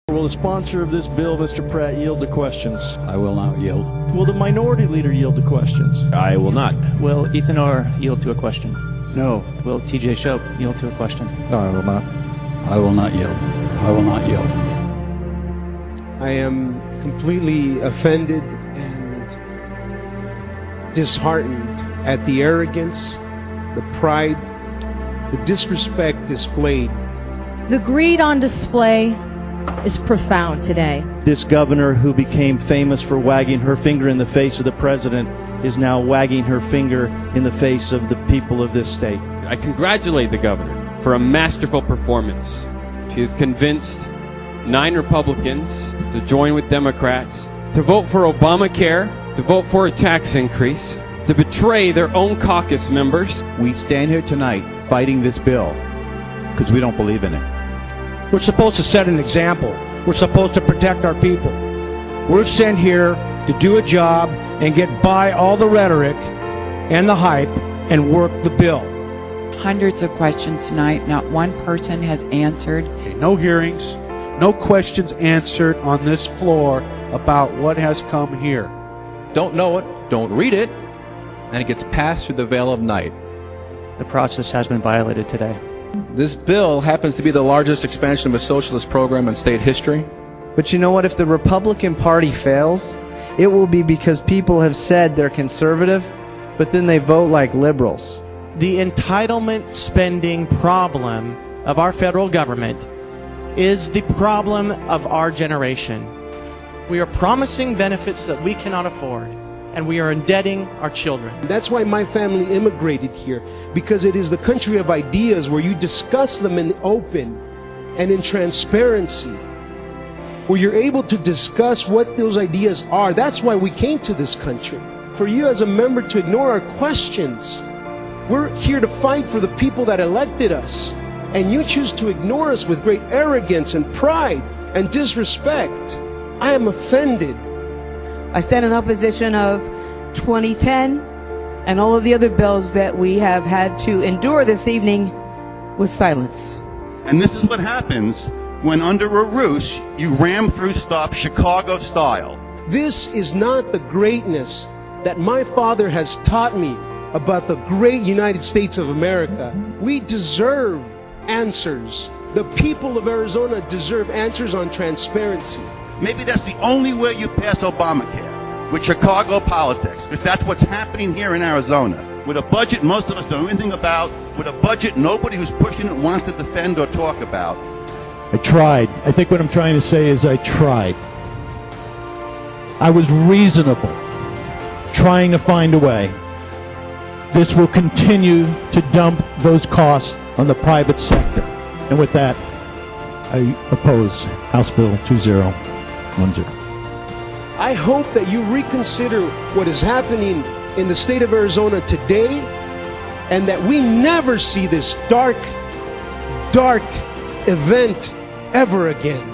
Will the sponsor of this bill, Mr. Pratt, yield to questions? I will not yield. Will the minority leader yield to questions? I will not. Will Ethan Orr yield to a question? No. Will TJ Shope yield to a question? No, I will not. I will not yield. I will not yield. I am completely offended and disheartened at the arrogance, the pride, the disrespect displayed. The greed on display is profound today. This governor who became famous for wagging her finger in the face of the president is now wagging her finger in the face of the people of this state. I congratulate the governor for a masterful performance. She has convinced 9 Republicans to join with Democrats, to vote for Obamacare, to vote for a tax increase, to betray their own caucus members. We stand here tonight fighting this bill because we don't believe in it. We're supposed to set an example. We're supposed to protect our people. We're sent here to do a job and get by all the rhetoric and the hype and work the bill. Hundreds of questions tonight. Not one person has answered. No hearings, no questions answered on this floor about what has come here. Don't know it, don't read it, and it gets passed through the veil of night. The process has been violated today. This bill happens to be the largest expansion of a socialist program in state history. But you know what? If the Republican Party fails, it will be because people have said they're conservative, but then they vote like liberals. The entitlement spending problem of our federal government is the problem of our generation. We are promising benefits that we cannot afford, and we are indebting our children. That's why my family immigrated here, because it is the country of ideas where you discuss them in open and in transparency, where you're able to discuss what those ideas are. That's why we came to this country. For you as a member to ignore our questions, we're here to fight for the people that elected us, and you choose to ignore us with great arrogance and pride and disrespect. I am offended. I stand in opposition of 2010 and all of the other bills that we have had to endure this evening with silence. And this is what happens when under a ruse you ram through stuff Chicago style. This is not the greatness that my father has taught me about the great United States of America. We deserve answers. The people of Arizona deserve answers on transparency. Maybe that's the only way you pass Obamacare, with Chicago politics, because that's what's happening here in Arizona. With a budget most of us don't know anything about, with a budget nobody who's pushing it wants to defend or talk about. I tried. I think what I'm trying to say is I tried. I was reasonable, trying to find a way. This will continue to dump those costs on the private sector. And with that, I oppose House Bill 2010. I hope that you reconsider what is happening in the state of Arizona today, and that we never see this dark, dark event ever again.